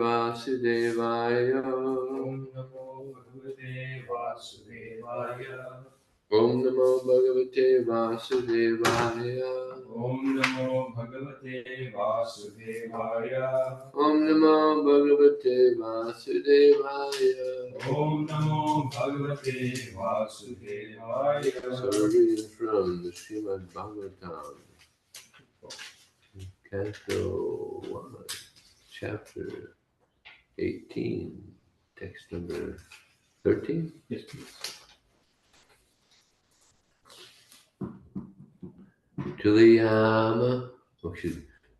Vasudevaya. Om Namo Bhagavate Vasudevaya. Om Namo Bhagavate Vasudevaya. Om Namo Bhagavate Vasudevaya. Om Namo Bhagavate Vasudevaya. Om Namo Bhagavate Vasudevaya. So we're reading from the Srimad Bhagavatam, Canto 1, Chapter 18, text number 13. Yes, please. Tuliyama,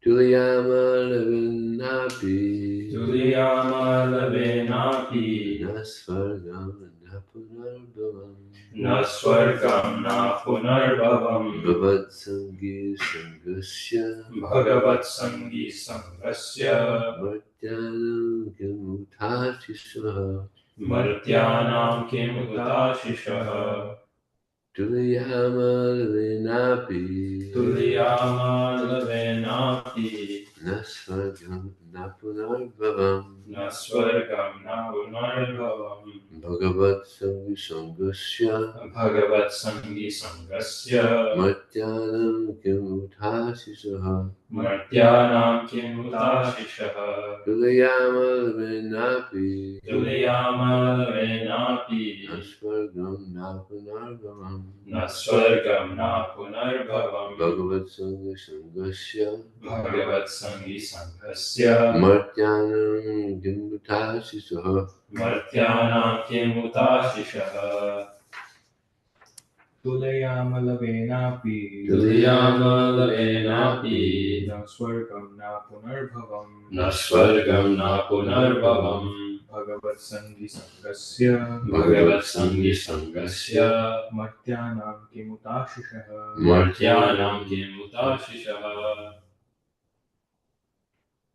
Tuliyama Lavinapi, Tuliyama Lavenapi, Nasvargam Napunarbhavam, Nasvargam na Punarbhavam, Bhavat Sangi Sangasya, Bhagavat Sangi Sangasya, Martyanam Kimutashishaha, Martyanam Kimutashishaha, Tuliyama Lavinapi, Tuliyama Lavenapi, Nasvargam Napunarbhavam, Nasvargam na Punarbhavam, Bhagavat Sangi Sangasya, Bhagavat Sangi Sangasya, Martyanam Kimutashishaha, Martyanam Kimutashishaha, Tuliyama Lavinapi, Tuliyama Lavenapi, Nasvargam Napunarbhavam, Nasvargam na Punarbhavam, Bhagavat Sangi Sangasya, Bhagavat Sangi Sanghasya, Martyanam Kimutashishaha, Martyanam Kimutashishaha, Tuliyama Lavenapi, Tuliyama Lavenapi, Nasvargam na Punarbhavam, Nasvargam na Punarbhavam, Bhagavat Sangi Sanghasya, Bhagavat Sangi Sanghasya, Martyanam Kimutashishaha, Martyanam Kimutashishaha,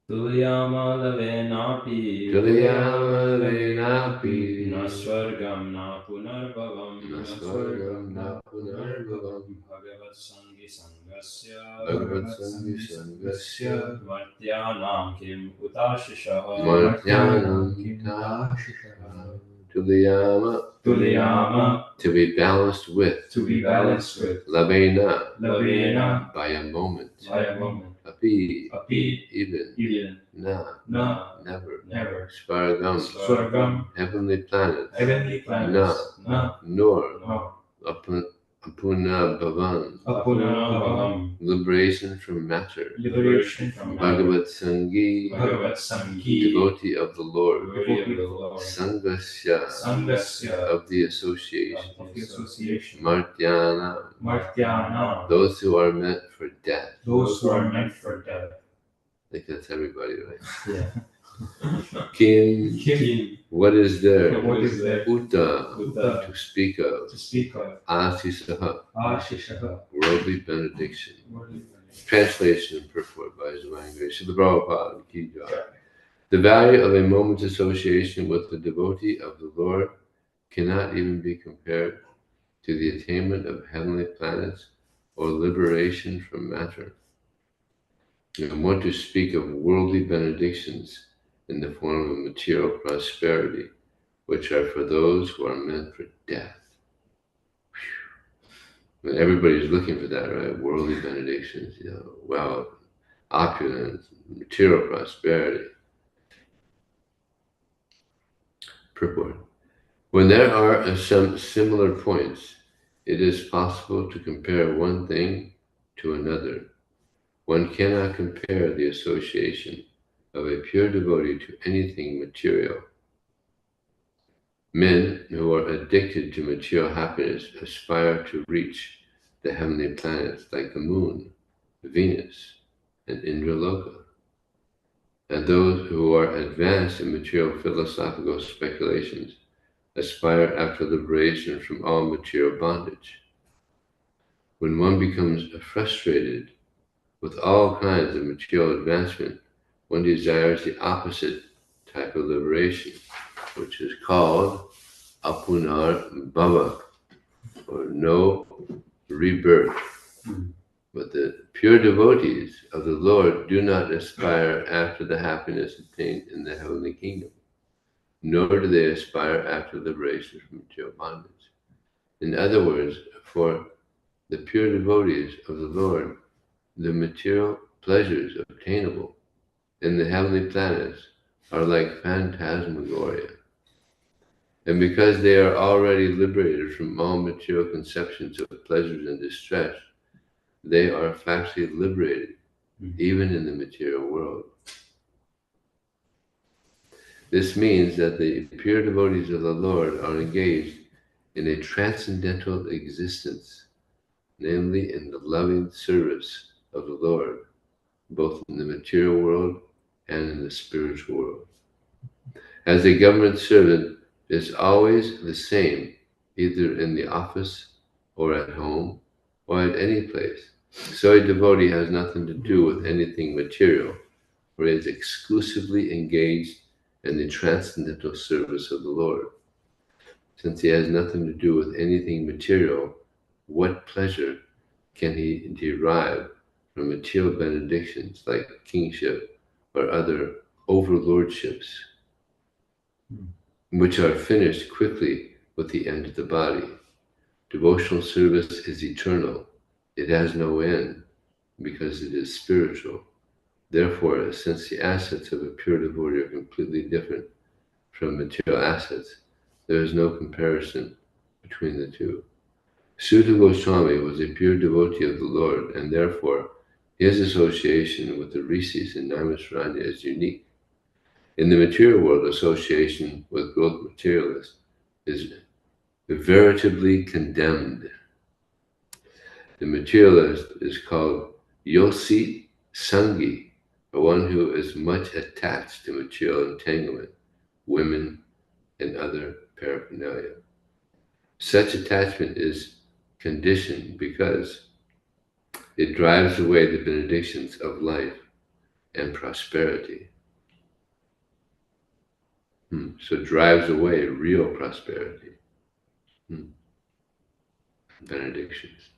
Tuliyama Lavenapi, Tuliyama Lavinapi, Nasvargam na Punarbhavam, Nasvargam Napunarbhavam, Bhagavat Sangi Sanghasya, Bhagavat Sangi Sangasya, Martyanam Kimutashishaha, Martyanam Kimutashishaha, Tuliyama, Tuliyama, to be balanced with, to be balanced with, Lavena, Lavena, by a moment, by a moment, Api, Api, even, even, Na, Na, never, never, Svargam, Swargam, heavenly planets, heavenly planets, Na, nor, No, Apuna Bhavan, Apunabhavam, liberation from matter, liberation from matter, Bhagavat Sangi, Bhagavat Sangi, devotee of the Lord, devotee of the Lord, Sangasya, Sangasya, of the association, of the association, Martyana, Martyana, those who are meant for death. those who are meant for death. I think that's everybody, right? Yeah. Kim, Kim, what is there? what is there? Uta, Uta, to speak of. to speak of. Asisaha, Ashishaha, worldly benediction. worldly benediction. Translation and purport by His Divine Grace of the Prabhupada. Ki Jai. The value of a moment's association with the devotee of the Lord cannot even be compared to the attainment of heavenly planets or liberation from matter. And what to speak of worldly benedictions in the form of material prosperity, which are for those who are meant for death. I mean, everybody's looking for that, right? Worldly benedictions, wealth, opulence, material prosperity. Purport. When there are some similar points, it is possible to compare one thing to another. One cannot compare the association of a pure devotee to anything material. Men who are addicted to material happiness aspire to reach the heavenly planets like the moon, Venus, and Indraloka. And those who are advanced in material philosophical speculations aspire after liberation from all material bondage. When one becomes frustrated with all kinds of material advancement, one desires the opposite type of liberation, which is called Apunar Bhava, or no rebirth. But the pure devotees of the Lord do not aspire after the happiness obtained in the heavenly kingdom, nor do they aspire after liberation from material bondage. In other words, for the pure devotees of the Lord, the material pleasures obtainable in the heavenly planets are like phantasmagoria. And because they are already liberated from all material conceptions of pleasures and distress, they are factually liberated, even in the material world. This means that the pure devotees of the Lord are engaged in a transcendental existence, namely in the loving service of the Lord, both in the material world and in the spiritual world. As a government servant is always the same, either in the office or at home or at any place, so a devotee has nothing to do with anything material, or is exclusively engaged in the transcendental service of the Lord. Since he has nothing to do with anything material, what pleasure can he derive from material benedictions like kingship or other overlordships, which are finished quickly with the end of the body? Devotional service is eternal. It has no end because it is spiritual. Therefore, since the assets of a pure devotee are completely different from material assets, there is no comparison between the two. Suta Goswami was a pure devotee of the Lord, and therefore his association with the rishis in Naimisharanya is unique. In the material world, association with growth materialists is veritably condemned. The materialist is called Yosit Sangi, or one who is much attached to material entanglement, women, and other paraphernalia. Such attachment is conditioned because it drives away the benedictions of life and prosperity. So it drives away real prosperity, benedictions.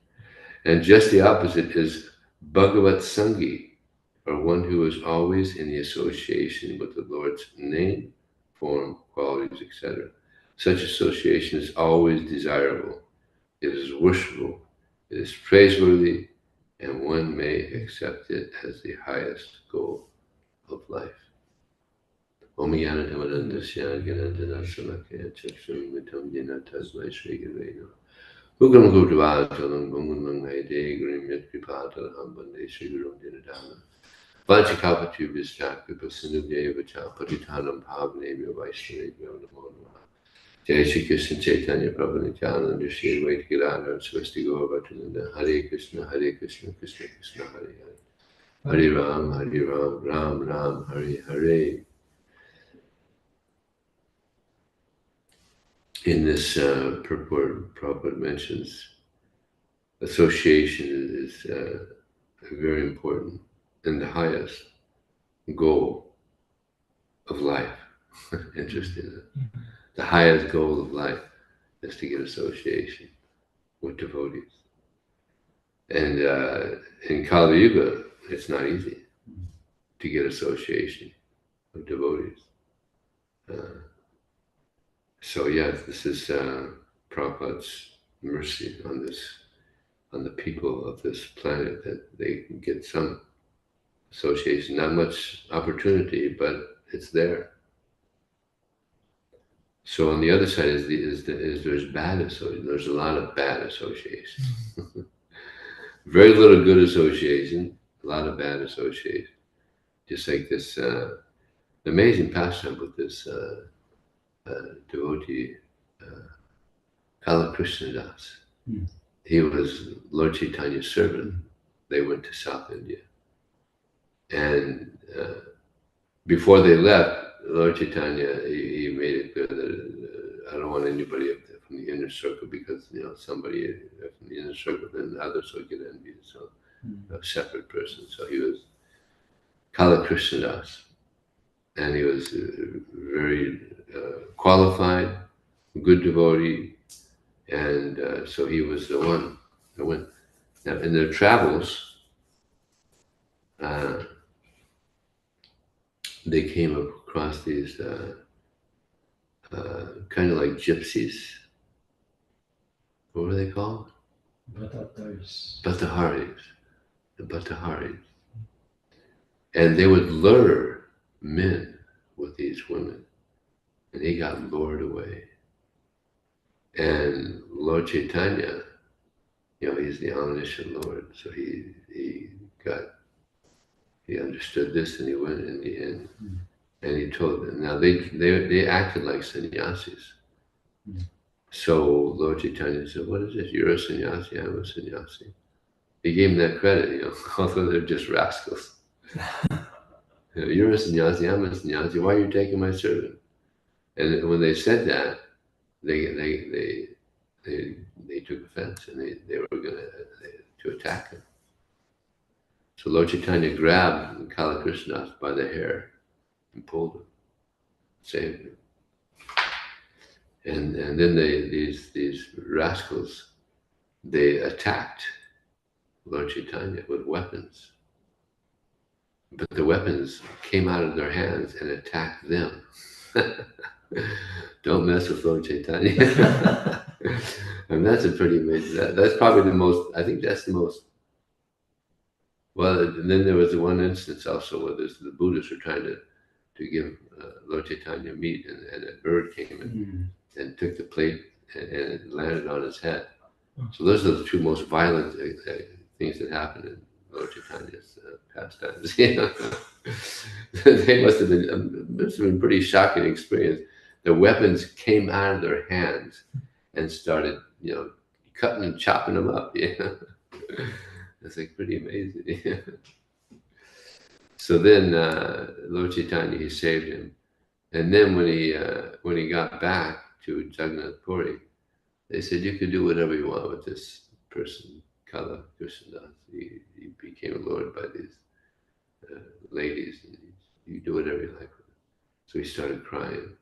And just the opposite is Bhagavat Sangi, or one who is always in the association with the Lord's name, form, qualities, etc. Such association is always desirable. It is worshipful. It is praiseworthy, and one may accept it as the highest goal of life. Om Yanatamanandasya Ganandana Samakaya Chakshamitam Dina Tasmai Shri Gurveno. Ukam Gurdvatalam Gungunang Haide Grim Yat Kripatalam Bande Shri Gurum Dinadana. Vanchakapatu Vistakripa Sinubhyeva Chapatitanam Bhavnevya Vaishnavya Namo Namaha. Jai Shri Krishna Chaitanya Prabhu Nityananda Shri Advaita Gadadhara Swasti Gaura Bhaktinanda. Hare Krishna Krishna Krishna Hare Hare. Hare Ram Ram Ram Hare Hare. In this purport, Prabhupada mentions association is very important and the highest goal of life. Interesting. The highest goal of life is to get association with devotees. And in Kali Yuga, it's not easy to get association with devotees. So yes, this is Prabhupada's mercy on the people of this planet, that they can get some association. Not much opportunity, but it's there. So on the other side is there's bad association. There's a lot of bad association. Very little good association, a lot of bad association. Just like this amazing pastime with this devotee, Kala Krishna Das. He was Lord Chaitanya's servant. They went to South India. And before they left, Lord Chaitanya, he made it clear that I don't want anybody from the inner circle, because somebody from the inner circle, then others will get envious. So a separate person. So he was Kala Krishna Das, and he was very qualified, good devotee, and so he was the one that went. Now, in their travels, they came across these kind of like gypsies. What were they called? Bhattaris. Bhattaharis. The Bhattaharis. And they would lure men with these women. And he got lured away. And Lord Chaitanya, he's the omniscient Lord. So he understood this, and he went in the end. And he told them. Now they acted like sannyasis. So Lord Chaitanya said, "What is this? You're a sannyasi, I'm a sannyasi." He gave him that credit, although they're just rascals. You're a sannyasi, I'm a sannyasi. Why are you taking my servant? And when they said that, they took offense, and they were going to attack him. So Lord Chaitanya grabbed Kala Krishna by the hair and pulled him, saved him. And then these rascals, they attacked Lord Chaitanya with weapons. But the weapons came out of their hands and attacked them. Don't mess with Lord Chaitanya. And that's a pretty amazing, that's probably the most, I think that's the most, well, and then there was the one instance also where the Buddhists were trying to give Lord Chaitanya meat, and a bird came in and took the plate and it landed on his head. So those are the two most violent things that happened in Lord Chaitanya's pastimes. They must have been pretty shocking experience. The weapons came out of their hands and started, cutting and chopping them up. It's like pretty amazing. So then Lord Chaitanya, he saved him, and then when he got back to Jagannath Puri, they said, "You could do whatever you want with this person, Kala Krishna. He became a lord by these ladies, and you do whatever you like with him." So he started crying.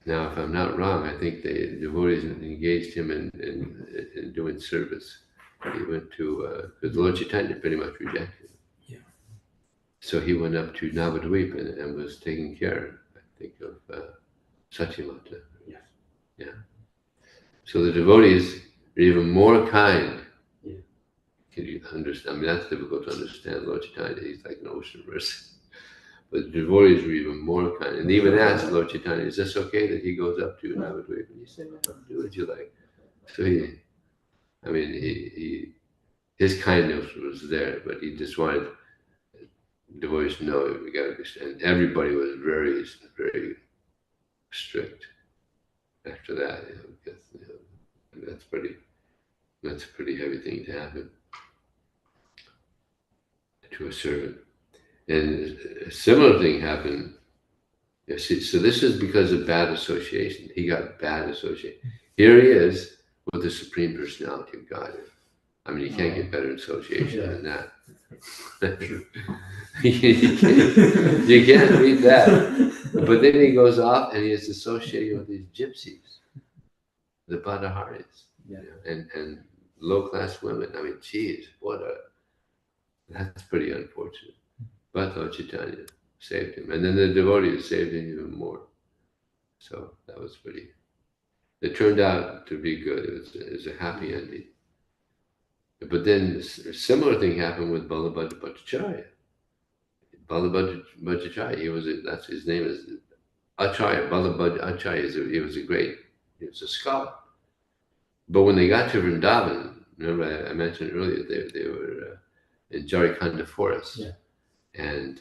Now, if I'm not wrong, I think the devotees engaged him in doing service. He went to, because Lord Chaitanya pretty much rejected him. Yeah. So he went up to Navadvip and was taking care, I think, of Satyamata. Yeah. Yeah. So the devotees are even more kind. Yeah. Can you understand? I mean, that's difficult to understand. Lord Chaitanya, he's like an ocean mercy. But the devotees were even more kind. And even asked Lord Chaitanya, "Is this okay that he goes up to Navadvip?" And he said, "No, do what you like." So his kindness was there, but he just wanted devotees to know, we got to understand. Everybody was very, very strict after that, because that's a pretty heavy thing to happen to a servant. And a similar thing happened. So this is because of bad association. He got bad association. Here he is with the Supreme Personality of Godhead. I mean, you can't get better association than that. you can't beat that. But then he goes off and he is associated with these gypsies, the Bhattaharis, and low-class women. I mean, geez, that's pretty unfortunate. But Lord Chaitanya saved him. And then the devotees saved him even more. So that was it turned out to be good. It was a happy ending. But then a similar thing happened with Ballabhadra Bhattacharya. Ballabhadra Bhattacharya, that's his name is Acharya. Ballabhadra Acharya, he was a scholar. But when they got to Vrindavan, remember I mentioned earlier, they were in Jarikhanda forest. Yeah. And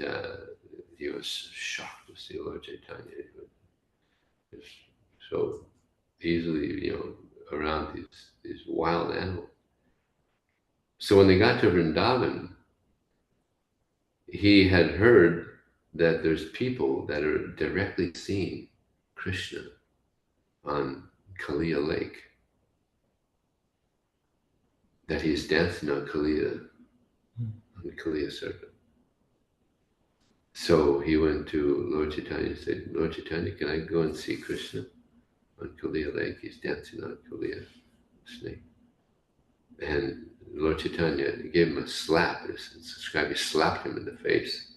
he was shocked to see Lord Chaitanya. He was so easily, around these wild animals. So when they got to Vrindavan, he had heard that there's people that are directly seeing Krishna on Kaliya Lake, that he's dancing on Kaliya, on the Kaliya serpent. So he went to Lord Chaitanya and said, "Lord Chaitanya, can I go and see Krishna on Kaliya Lake? He's dancing on Kaliya snake." And Lord Chaitanya gave him a slap. He slapped him in the face.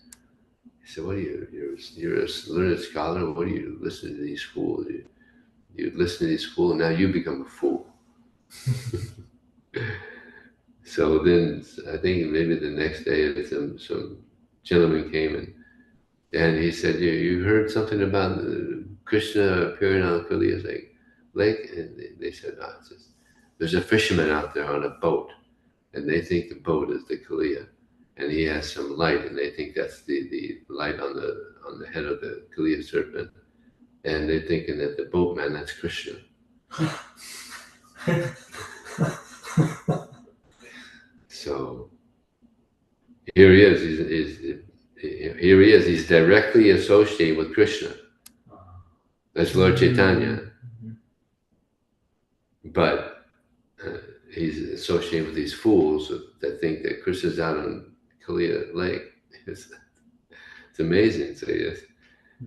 He said, "What are you? You're a learned scholar. What are you listening to these fools? You listen to these fools. Now you become a fool." So then I think maybe the next day some gentleman came and he said, "You heard something about Krishna appearing on Kaliya's lake?" And they said, "No, it's just, there's a fisherman out there on a boat, and they think the boat is the Kaliya, and he has some light, and they think that's the light on the head of the Kaliya serpent, and they're thinking that the boatman, that's Krishna." So here he is. Here he is. He's directly associated with Krishna. That's Lord Chaitanya. But he's associated with these fools that think that Krishna's out on Kaliya Lake. It's amazing. So yes,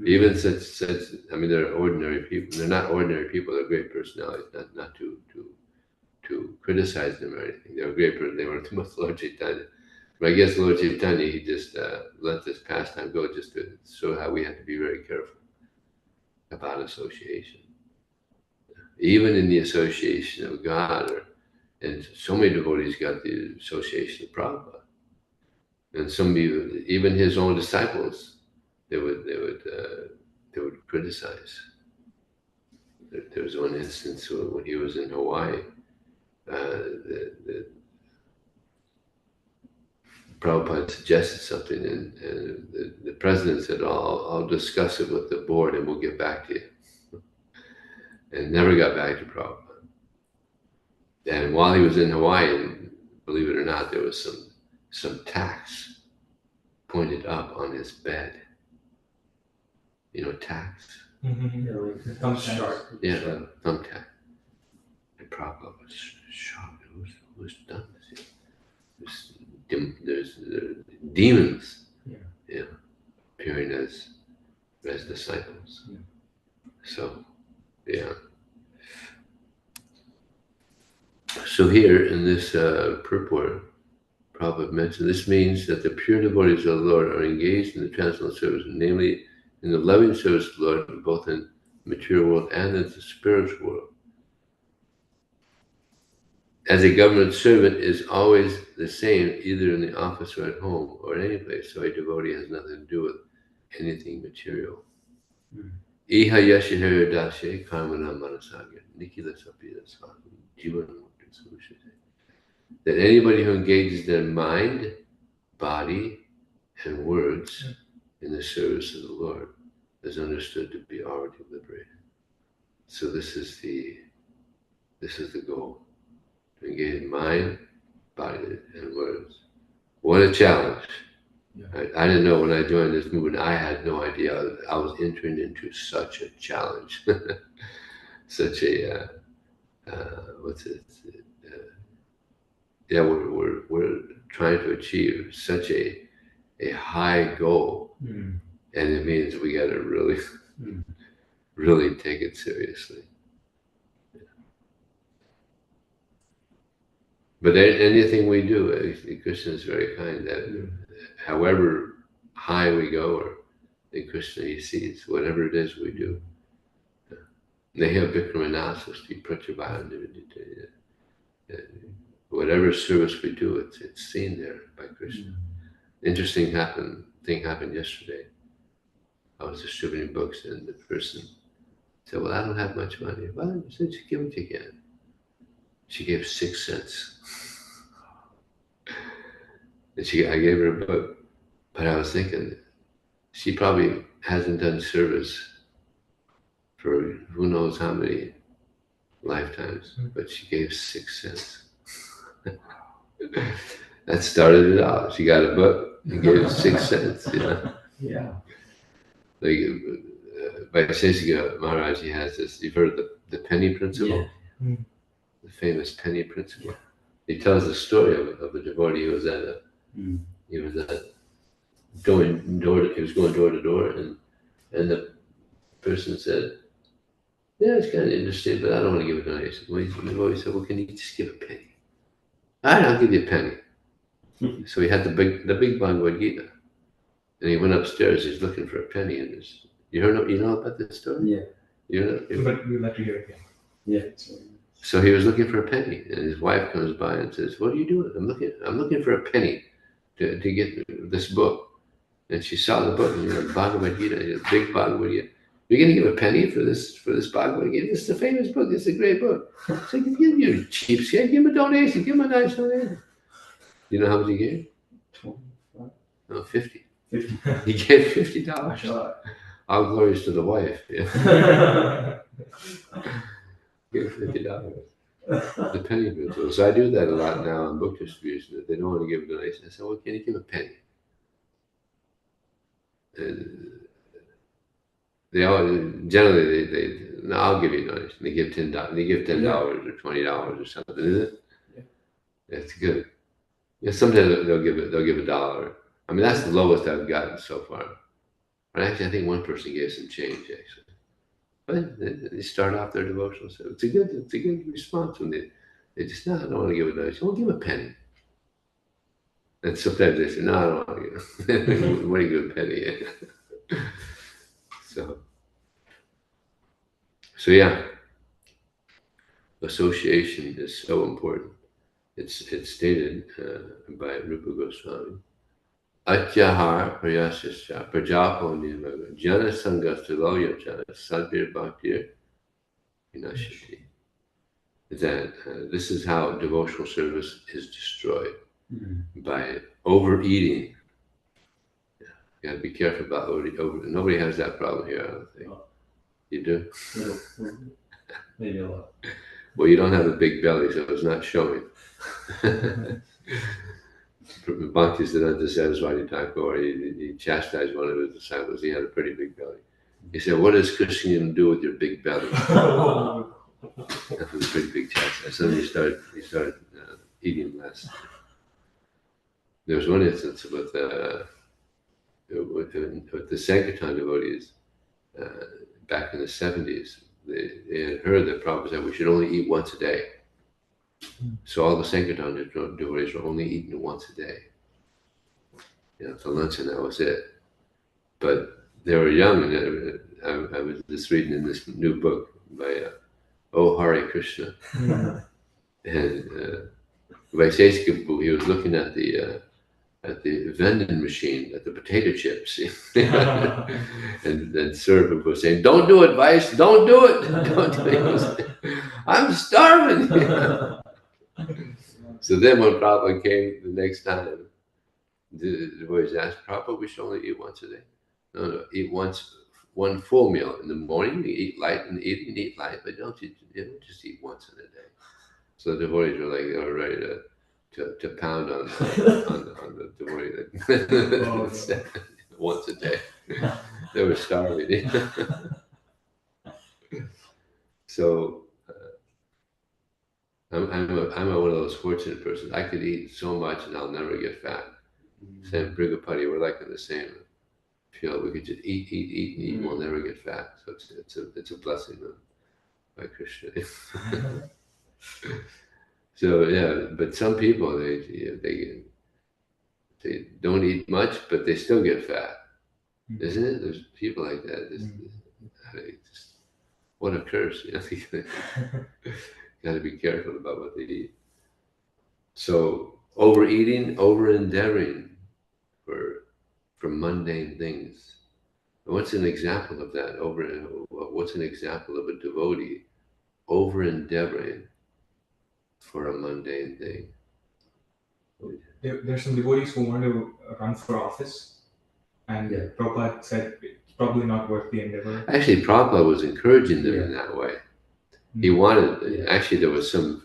even such. I mean, they're ordinary people. They're not ordinary people. They're great personalities. Not to criticize them or anything. They're a great person. They were too much Lord Chaitanya. But I guess Lord Chaitanya, he just let this pastime go just to show how we have to be very careful about association. Even in the association of God, and so many devotees got the association of Prabhupada. And some even his own disciples, they would criticize. There was one instance when he was in Hawaii, Prabhupada suggested something, and the president said, I'll discuss it with the board and we'll get back to you. And never got back to Prabhupada. And while he was in Hawaii, believe it or not, there was some tacks pointed up on his bed. You know, tacks? Mm-hmm. Yeah, like the thumbtack. Yeah, thumbtack. And Prabhupada was shocked. Who's done this? There's demons, appearing as disciples. Yeah. So, yeah. So here in this purport, Prabhupada mentioned, this means that the pure devotees of the Lord are engaged in the transcendental service, namely in the loving service of the Lord, both in the material world and in the spiritual world. As a government servant is always the same, either in the office or at home or any place, so a devotee has nothing to do with anything material. Iha yashihara dashe karmana manasaga nikila sapira svahu jivanamukta solushate. That anybody who engages their mind, body, and words in the service of the Lord is understood to be already liberated. So this is the goal. To engage in mind, body, and words. What a challenge. Yeah. I didn't know when I joined this movement, I had no idea I was entering into such a challenge. Such a, what's it? We're trying to achieve such a high goal. And it means we got to really, really take it seriously. But anything we do, Krishna is very kind. That however high we go, or in Krishna he sees whatever it is we do. Neha Vikramanasasti Pratyabhaya. Whatever service we do, it's seen there by Krishna. Interesting thing happened yesterday. I was distributing books, and the person said, "Well, I don't have much money." Well, I said, "Give what you can." She gave 6 cents. And I gave her a book. But I was thinking, she probably hasn't done service for who knows how many lifetimes, but she gave 6 cents. That started it out. She got a book and gave 6 cents, you know? Yeah. Like, Vaiseshika Maharaj, he has this, you've heard of the penny principle? Yeah. The famous penny principle. He tells the story of a devotee who was he was going door to door, and the person said, "Yeah, it's kind of interesting, but I don't want to give a donation." Well, the devotee said, "Well, can you just give a penny?" All right, I'll give you a penny. So he had the big Bhagavad Gita, and he went upstairs. He's looking for a penny in this. You know about this story? Yeah. But we'd like to hear it again. Yeah. So he was looking for a penny, and his wife comes by and says, "What are you doing?" I'm looking for a penny to get this book." And she saw the book, and Bhagavad Gita, a big Bhagavad Gita. You're going to give a penny for this Bhagavad Gita? This is a famous book. This is a great book. So give you cheapskate. Give him a donation. Give him a nice donation. You know how much he gave? 25. No, 50. 50. He gave $50. All glories to the wife. Yeah. Give $50. The penny bill. So I do that a lot now on book distribution. If they don't want to give a donation, I say, "Well, can you give a penny?" And they all generally they no, I'll give you a donation. They give $10. They give $10 or $20 or something, is it? Yeah. That's good. Yeah, sometimes they'll give $1. I mean, that's the lowest I've gotten so far. But actually, I think one person gave some change actually. But they start off their devotional. So it's a good response when they just no, I don't want to give a donation. Well, give a penny. And sometimes they say, "No, I don't want to give a what do you give a penny?" So yeah, association is so important. It's stated by Rupa Goswami. Atyahar prayasya prajapo nirmaga jana sangastuloya jana sadbir bhaktir vinashati. That this is how devotional service is destroyed, by overeating. Yeah. You gotta be careful about over. Nobody has that problem here, I don't think. You do? Maybe a lot. Well, you don't have a big belly, so it's not showing. Bhaktisiddhanta Saraswati Thakur, he chastised one of his disciples. He had a pretty big belly. He said, "What does Krishna going to do with your big belly?" That was a pretty big chastisement. So he started eating less. There was one instance with the Sankirtan devotees back in the 70s. They had heard that Prabhupada said we should only eat once a day. So all the Sankirtan devotees were only eating once a day. For lunch, and that was it. But they were young, and I was just reading in this new book by O. Hare Krishna. And Vaiseshika, he was looking at the vending machine, at the potato chips. and then Sarva was saying, "Don't do it, Vice, don't do it. Don't do it." "I'm starving." So then when Prabhupada came the next time, the boys asked, "Prabhupada, we should only eat once a day." No, eat one full meal in the morning. You eat light in the evening, eat light, but don't just eat once in a day. So the devotees were like, they were ready to pound on the devotee once a day. They were starving. So I'm one of those fortunate persons. I could eat so much and I'll never get fat. Same Brigapati, we're like in the same field. We could just eat and eat, and we'll never get fat. So it's a blessing by Krishna. So yeah, but some people they don't eat much, but they still get fat, isn't it? There's people like that. What a curse! Got to be careful about what they eat. So overeating, over-endeavoring for mundane things. What's an example of that? What's an example of a devotee over-endeavoring for a mundane thing? There's some devotees who want to run for office, and Prabhupada said it's probably not worth the endeavor. Actually, Prabhupada was encouraging them in that way. He wanted. Actually, there was some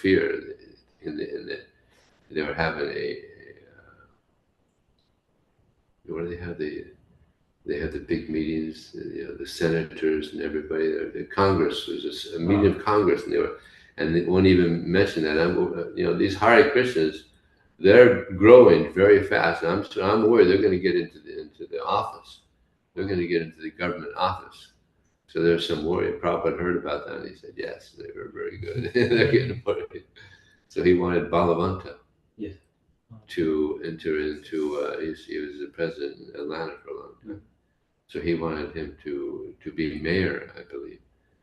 fear in the they were having where they have the big meetings, the senators and everybody. The Congress was a meeting of Congress, and they won't even mention that. These Hare Krishnas, they're growing very fast. And I'm worried they're going to get into the office. They're going to get into the government office. So there's some worry. Prabhupada heard about that, and he said, "Yes, they were very good." They're getting worried. So he wanted Balavanta Yes. to enter into, he was the president in Atlanta for a long time. So he wanted him to be mayor, I believe.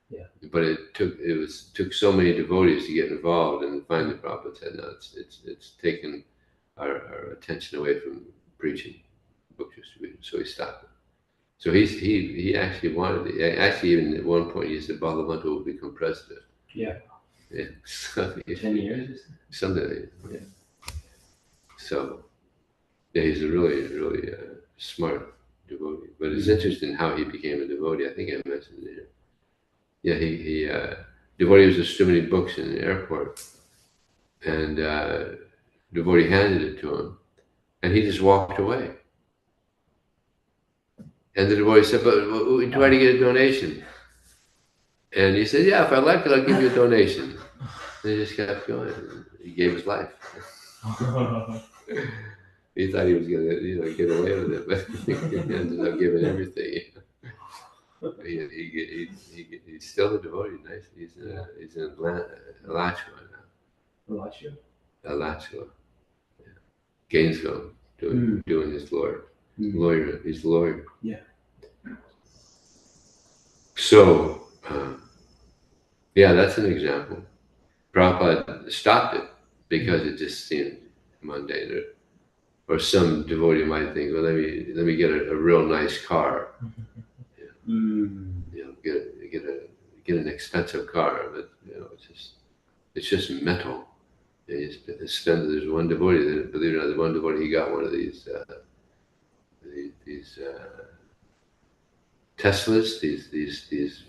Yeah. But it took so many devotees to get involved, and finally Prabhupada said, no, it's taken our attention away from preaching, book distribution. So he stopped it. So he actually wanted it. Actually, even at one point he said Bhagavatam will become president. Yeah. Yeah. So 10 years. Someday. Yeah. So yeah, he's a really smart devotee. But it's interesting how he became a devotee. I think I mentioned it here. Yeah, he devotee was distributing books in the airport, and devotee handed it to him, and he just walked away. And the devotee said, "But we try to get a donation." And he said, "Yeah, if I like it, I'll give you a donation." And he just kept going. He gave his life. He thought he was gonna, get away with it, but he ended up giving everything. He's still a devotee. Nice. He's in Alachua now. Alachua. Yeah. Gainesville, doing his lawyer. He's a lawyer. Yeah. So, yeah, that's an example. Prabhupada stopped it because it just seemed mundane. Or some devotee might think, well, let me get a real nice car. Get an expensive car, but it's just metal. There's one devotee that, believe it or not, there's one devotee, he got one of these Teslas, these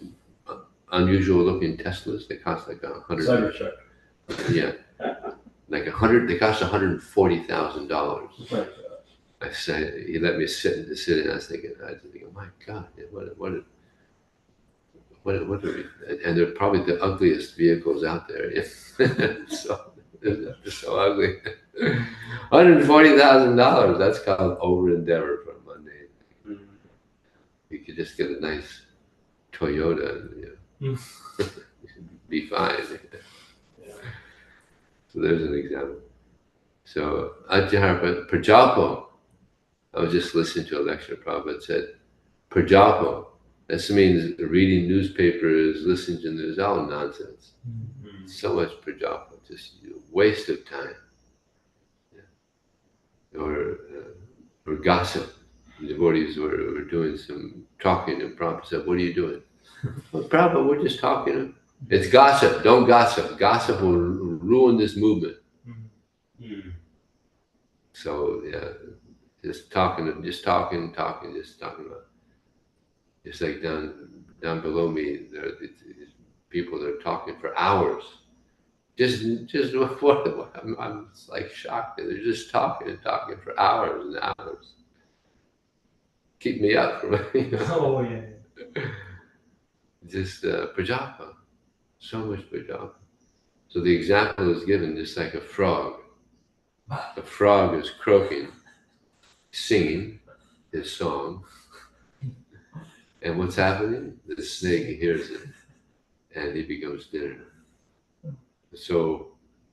unusual looking Teslas. They cost like $100. Cybertruck. Yeah, like $100. They cost $140,000. I said, he let me sit in. I was thinking, my God, what are we? And they're probably the ugliest vehicles out there. So they're so ugly. $140,000. That's called over endeavor for Monday. You could just get a nice Toyota and be fine. So there's an example. So Prajalpo. I was just listening to a lecture. Prabhupada said, Prajalpo. That means reading newspapers, listening to news, all nonsense. So much Prajalpo, just waste of time. Yeah. Or gossip. The devotees were doing some talking, and Prabhupada said, what are you doing? Well, Prabhupada, we're just talking. It's gossip. Don't gossip. Gossip will ruin this movement. So, yeah, just talking about, just like down below me, there are these people that are talking for hours. Just what I'm like shocked. They're just talking for hours and hours. Keep me up from Oh yeah. Just Prajapa, so much Prajapa. So the example is given just like a frog. A frog is croaking, singing his song, and what's happening? The snake hears it, and he becomes dinner. So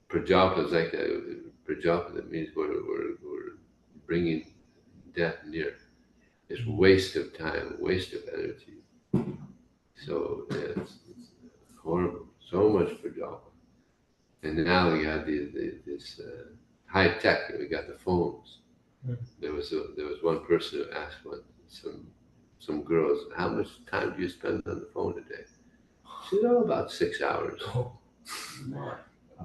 Prajapa is like Prajapa. That means we're bringing death near. It's waste of time, waste of energy. So yeah, it's horrible. So much Prajapa. And now we got this high tech. We got the phones. There was one person who asked some girls, how much time do you spend on the phone a day? She said, about 6 hours.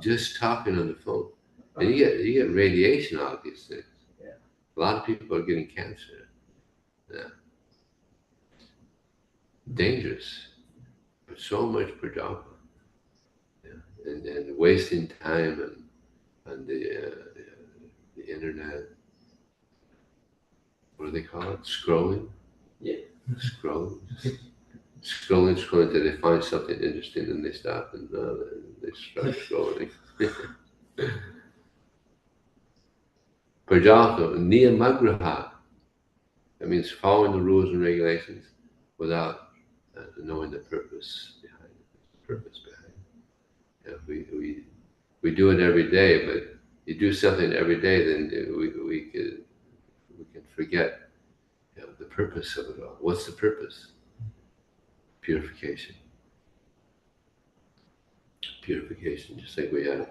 Just talking on the phone. And you get radiation out of these things. Yeah. A lot of people are getting cancer. Yeah. Dangerous. But so much Prajapa. Yeah. And wasting time on the internet. What do they call it? Scrolling? Yeah. Scrolling until they find something interesting and they stop and they start scrolling. Prajalto, niyamagraha. That means following the rules and regulations without knowing the purpose behind it. Yeah, we do it every day, but you do something every day, then we can forget, you know, the purpose of it all. What's the purpose? Purification. Purification. Just like we have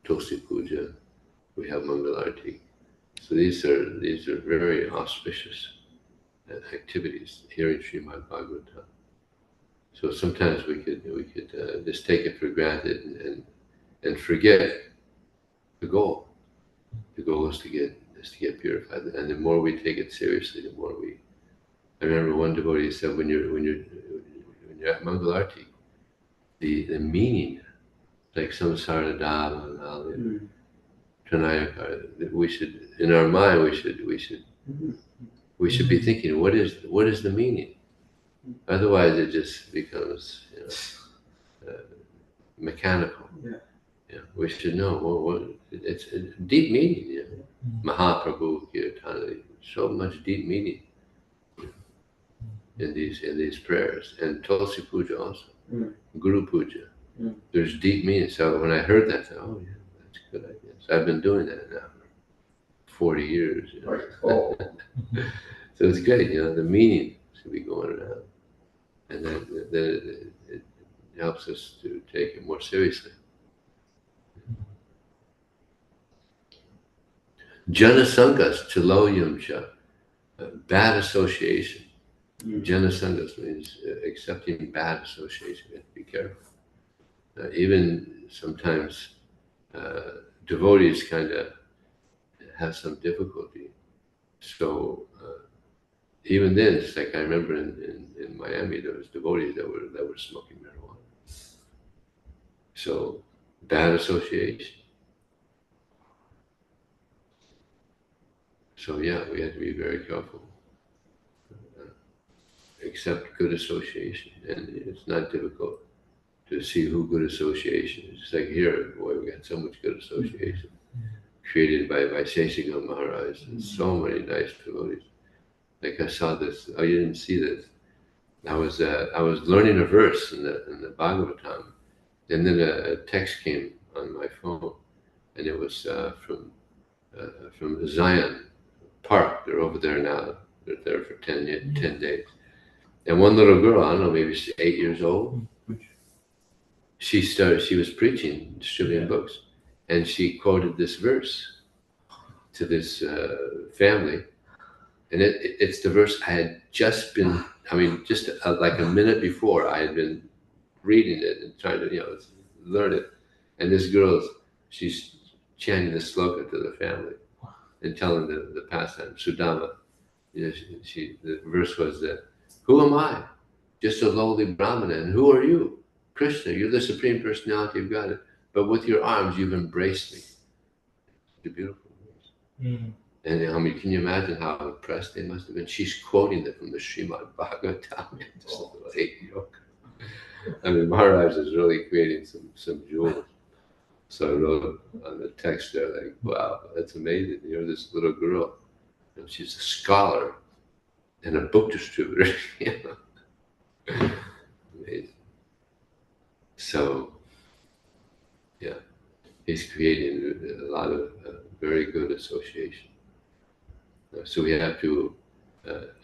Tulsi Puja, we have Mangalarti. So these are very auspicious activities here in Srimad Bhagavatam. So sometimes we could just take it for granted and forget the goal. The goal is to get purified, and the more we take it seriously, the more we. I remember one devotee said, when you're at Mangalarti, the meaning, like samsara dhamma and Pranayakara, that we should, in our mind, we should be thinking, what is the meaning? Otherwise, it just becomes, you know, mechanical. Yeah, we should know what it's a deep meaning. You know? Mahaprabhu Kirtana, so much deep meaning in these prayers, and Tulsi Puja also, Guru Puja. There's deep meaning. So when I heard that, I thought, oh yeah, that's a good idea. So I've been doing that now for 40 years. You know? So it's great, you know, the meaning should be going around, and then it helps us to take it more seriously. Janasangas, Chiloyam cha, bad association. Janasangas means accepting bad association. You have to be careful. Even sometimes devotees kind of have some difficulty. So even then, it's like I remember in Miami, there was devotees that were smoking marijuana. So bad association. So yeah, we have to be very careful. Accept good association, and it's not difficult to see who good association is. It's like here, boy, we got so much good association created by Seshiga Maharaj, and so many nice devotees. Like I saw this, oh, you didn't see this. I was learning a verse in the Bhagavatam, and then a text came on my phone, and it was from Zion Park. They're over there now. They're there for 10 days. And one little girl, I don't know, maybe she's 8 years old. She was preaching, distributing books, and she quoted this verse to this family, and it's the verse I had just been. I mean, just like a minute before, I had been reading it and trying to, you know, learn it. And this girl, she's chanting the sloka to the family and telling the pastime, Sudama. You know, the verse was that, who am I? Just a lowly Brahmana. And who are you? Krishna, you're the Supreme Personality of God. But with your arms, you've embraced me. It's a beautiful verse. And I mean, can you imagine how impressed they must have been? She's quoting it from the Srimad Bhagavatam. This little 8-year-old. I mean, Maharaj is really creating some jewels. So I wrote on the text there, like, wow, that's amazing. You're this little girl. And she's a scholar and a book distributor. You know? Amazing. So, yeah, he's creating a lot of very good association. So we have to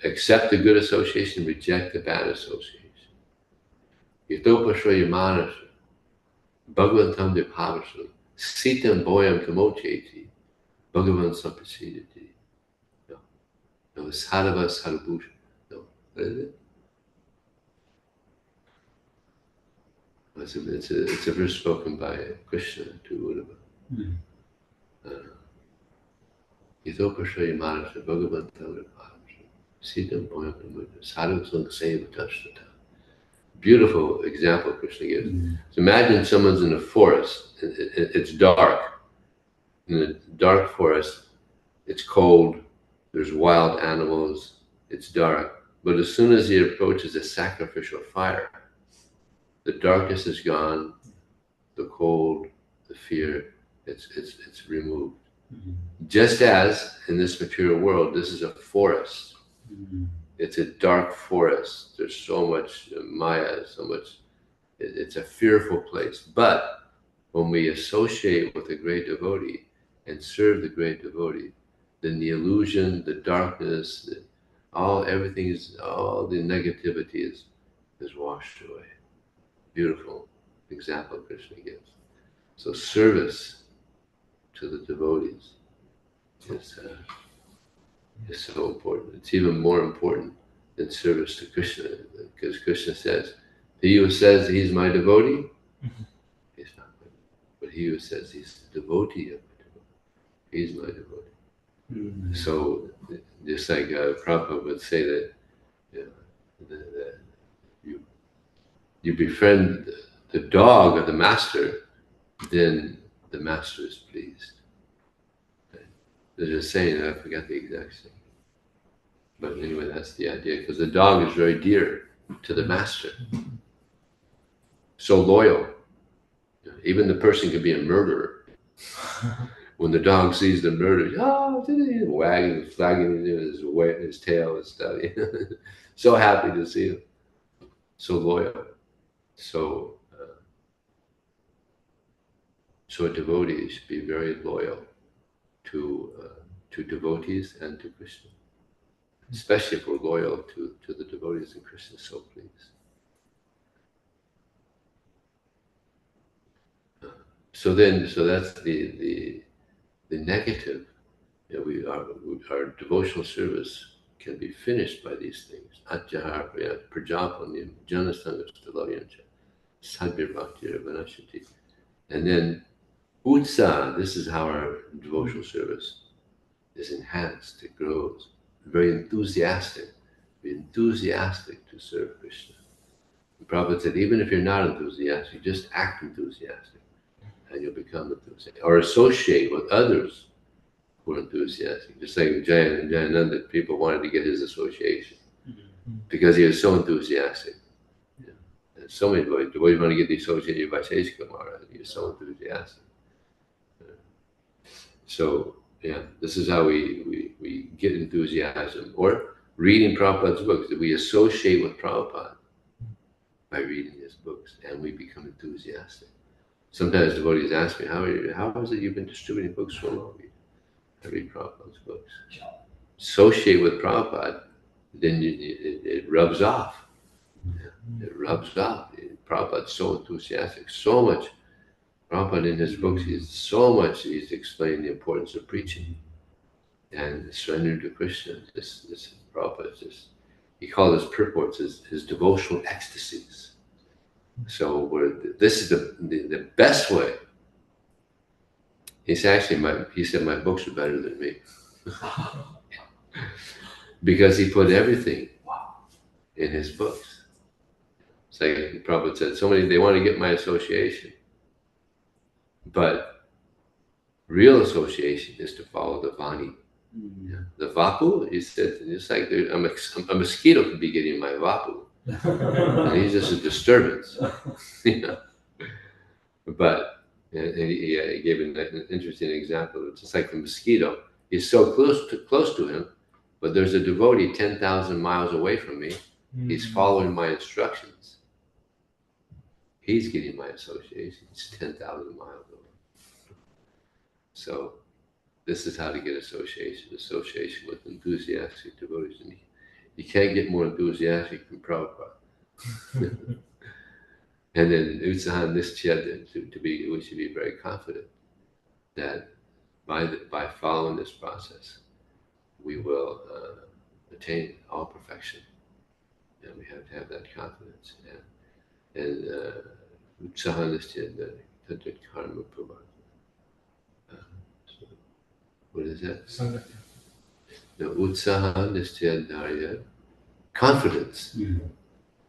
accept the good association, reject the bad association. Yatopashraya manasa, Bhagavatam dipavasam, sitam boyam tamocheti, Bhagavan sampasidati. No, sadhava sadhabhusha. No, what is it? It's a verse spoken by Krishna to Uddhava. Yatopashraya manasa, Bhagavatam dipavasam, sitam boyam tamocheti, sadhava sangaseva. Beautiful example Krishna gives. So imagine someone's in a forest. It's dark. In a dark forest, it's cold. There's wild animals. It's dark. But as soon as he approaches a sacrificial fire, the darkness is gone. The cold, the fear, it's removed. Just as in this material world, this is a forest. It's a dark forest. There's so much Maya, so much. It's a fearful place. But when we associate with a great devotee and serve the great devotee, then the illusion, the darkness, all the negativity is washed away. Beautiful example Krishna gives. So service to the devotees is so important. It's even more important than service to Krishna, because Krishna says, he who says he's my devotee, he's not my devotee. But he who says he's the devotee of my devotee, he's my devotee. Mm-hmm. So just like Prabhupada would say that, that you befriend the dog of the master, then the master is pleased. There's a saying, I forgot the exact saying. But anyway, that's the idea, because the dog is very dear to the master. So loyal. Even the person could be a murderer. When the dog sees the murderer, wagging, flagging his tail and stuff. So happy to see him. So loyal. So a devotee should be very loyal to devotees and to Krishna. Especially if we're loyal to the devotees, and Krishna is so pleased. So that's the negative. Our devotional service can be finished by these things. Ajahar prajapanyam janasangastalayamcha sadbir bhaktir vanashati. And then utsa, this is how our devotional service is enhanced, it grows. Very enthusiastic. Be enthusiastic to serve Krishna. The Prabhupada said, even if you're not enthusiastic, just act enthusiastic, and you'll become enthusiastic. Or associate with others who are enthusiastic. Just like Jayananda, people wanted to get his association because he was so enthusiastic. And so many devotees want to get the association by Vaisheshika Maharaj. He was so enthusiastic. So, this is how we get enthusiasm. Or reading Prabhupada's books. We associate with Prabhupada by reading his books, and we become enthusiastic. Sometimes devotees ask me, how is it you've been distributing books so long? I read Prabhupada's books. Associate with Prabhupada, then it rubs off. It rubs off. Prabhupada's so enthusiastic, so much. Prabhupada in his books, he's explained the importance of preaching and surrender to Krishna. This Prabhupada he called his purports his devotional ecstasies. So this is the best way. He said my books are better than me. Because he put everything in his books. It's like Prabhupada said, they want to get my association. But real association is to follow the Vani. The Vapu, he said, it's like a mosquito could be getting my Vapu. And he's just a disturbance. But he gave an interesting example. It's just like the mosquito. He's so close to him, but there's a devotee 10,000 miles away from me. He's following my instructions. He's getting my association. He's 10,000 miles away. So this is how to get association with enthusiastic devotees. And you can't get more enthusiastic than Prabhupada. And then Utsaha Nischeda, we should be very confident that by following this process, we will attain all perfection. And we have to have that confidence. And Utsaha Nischeda, Tantric Karma Prabhupada. What is that? No, Utsaha Nischeda, confidence.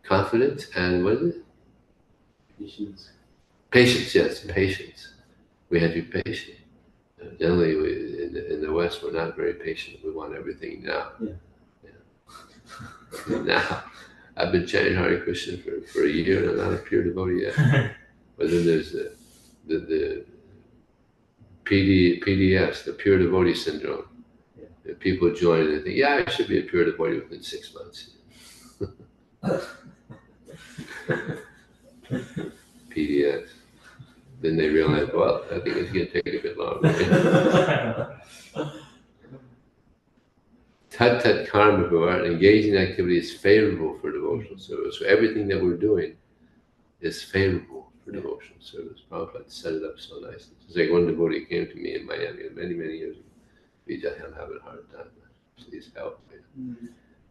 Confidence, and what is it? Patience. Patience, yes, patience. We have to be patient. Generally, in the West, we're not very patient. We want everything now. Now, I've been chanting Hare Krishna for a year, and I'm not a pure devotee yet. But then there's the PDS, the pure devotee syndrome. And people join and they think, I should be a pure devotee within 6 months. PDS. then they realize, well, I think it's going to take a bit longer. Tat tat karma bhavat, engaging activity is favorable for devotional service. So everything that we're doing is favorable for devotional service. Prabhupada set it up so nicely. It's like one devotee came to me in Miami many, many years ago. Vijaya, I'm having a hard time. Please help me.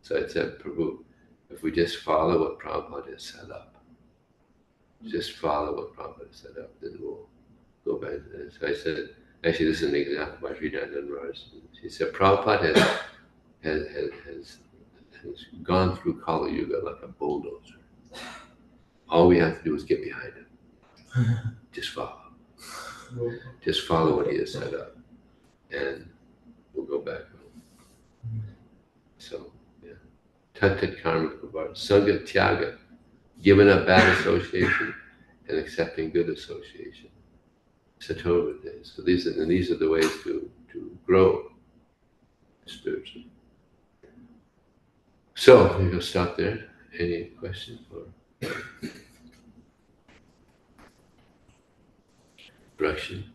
So I said, Prabhu, if we just follow what Prabhupada has set up, just follow what Prabhupada has set up, then we'll go back to this. So I said, actually, this is an example by Srimad. She said, Prabhupada has gone through Kali Yuga like a bulldozer. All we have to do is get behind him. Just follow. Just follow what he has set up. And we'll go back home. So, yeah. Tat tat karma kubar. Sangha tyaga. Giving up bad association and accepting good association. Satovate. So these are the ways to grow spiritually. So we will stop there. Any questions or correction?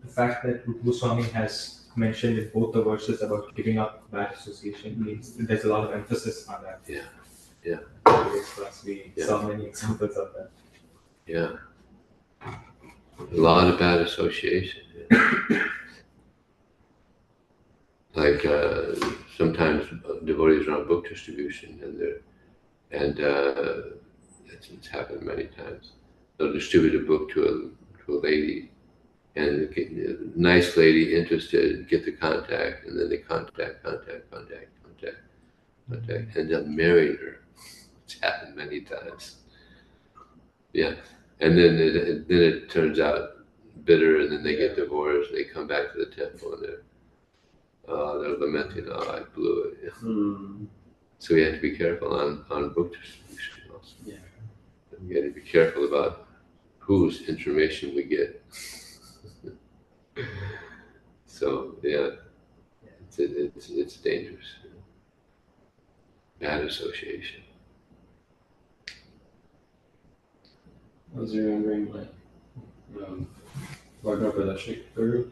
The fact that Goswami has mentioned in both the verses about giving up bad association means there's a lot of emphasis on that. Yeah. Yeah. Plus we saw many examples of that. Yeah. A lot of bad association. Yeah. Like sometimes devotees are on book distribution, and it's happened many times. They'll distribute a book to a lady, and the nice lady interested get the contact, and then they contact, end up marrying her. It's happened many times. Yeah, and then it turns out bitter, and then they get divorced. They come back to the temple, and they're lamenting, "Oh, I blew it." Yeah. So we have to be careful on book distribution also. Yeah, we got to be careful about whose information we get. So yeah, it's dangerous. Bad association. I was remembering like Bhagavatam Guru,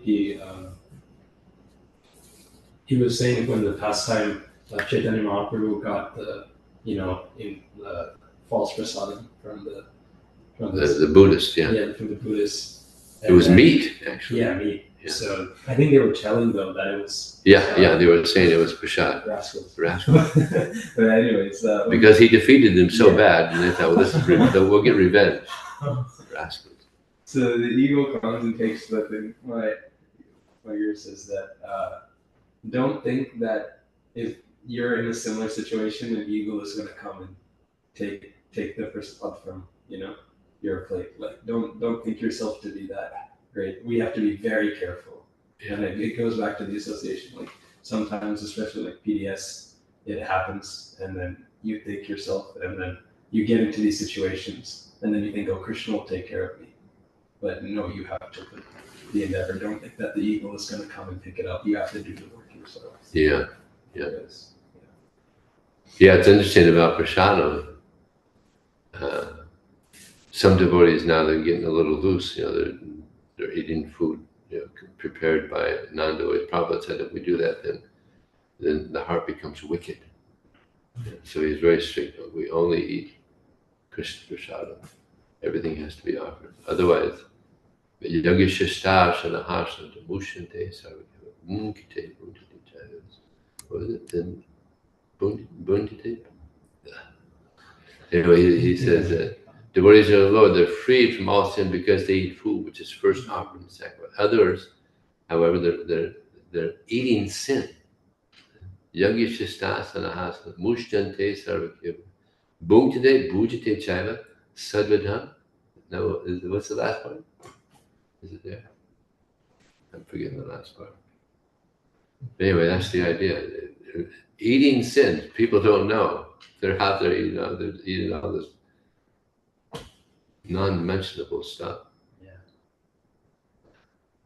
he was saying when the pastime Chaitanya Mahaprabhu got the false prasadam from the Buddhist, yeah. Yeah, from the Buddhists. It was meat, actually. Yeah, meat. Yeah. So I think they were telling though that it was. They were saying it was prasad. Rascals. But anyways, because he defeated them so bad, and they thought, well, we'll get revenge. Rascals. So the ego comes and takes the thing. My guru says that don't think that if you're in a similar situation, an ego is going to come and take the first spot from your plate. Like don't think yourself to be that great. We have to be very careful. Yeah. And it goes back to the association. Like sometimes, especially like PDS, it happens, and then you think yourself, and then you get into these situations, and then you think, oh, Krishna will take care of me. But no, you have to put the endeavor. Don't think that the ego is going to come and pick it up. You have to do the work yourself. Yeah. Yeah, it's interesting about prasadam. Some devotees now, they're getting a little loose. They're eating food prepared by non-devotees. Prabhupada said if we do that, then the heart becomes wicked. So he's very strict. We only eat Krishna prasadam. Everything has to be offered. Otherwise, what is it? Then anyway, he says that devotees of the Lord, they're freed from all sin because they eat food, which is first offered in sacrifice. Others, however, they're eating sin. Yagishistasana mushtante sarvakiva. Bhujate bhujate chaiva sadvadham. No, what's the last part? Is it there? I'm forgetting the last part. Anyway, that's the idea. Eating sin, people don't know. They're out there eating all this non-mentionable stuff. Yeah.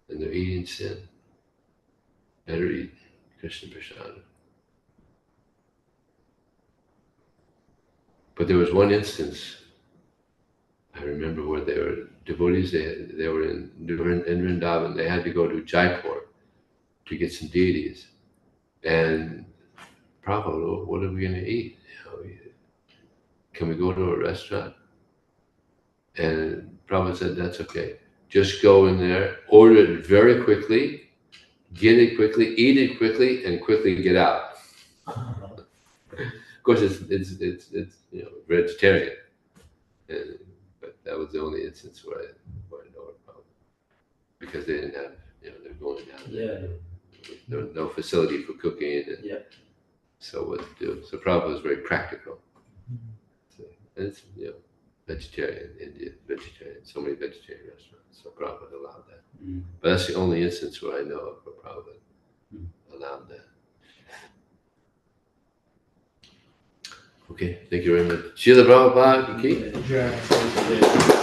And they're eating sin. Better eat Krishna prasadam. But there was one instance I remember where they were. Devotees, they were in Vrindavan. They had to go to Jaipur to get some deities. And Prabhu, what are we going to eat? Can we go to a restaurant? And Prabhu said, that's okay. Just go in there, order it very quickly, get it quickly, eat it quickly, and quickly get out. Of course, it's vegetarian, but that was the only instance where I know it Prabhu, because they didn't have, they're going down there. There was no facility for cooking, and so what to do? So Prabhu was very practical. So, and it's vegetarian, India, vegetarian, so many vegetarian restaurants. So Prabhupada allowed that. But that's the only instance where I know of where Prabhupada allowed that. Okay, thank you very much. Srila Prabhupada ki. Yeah.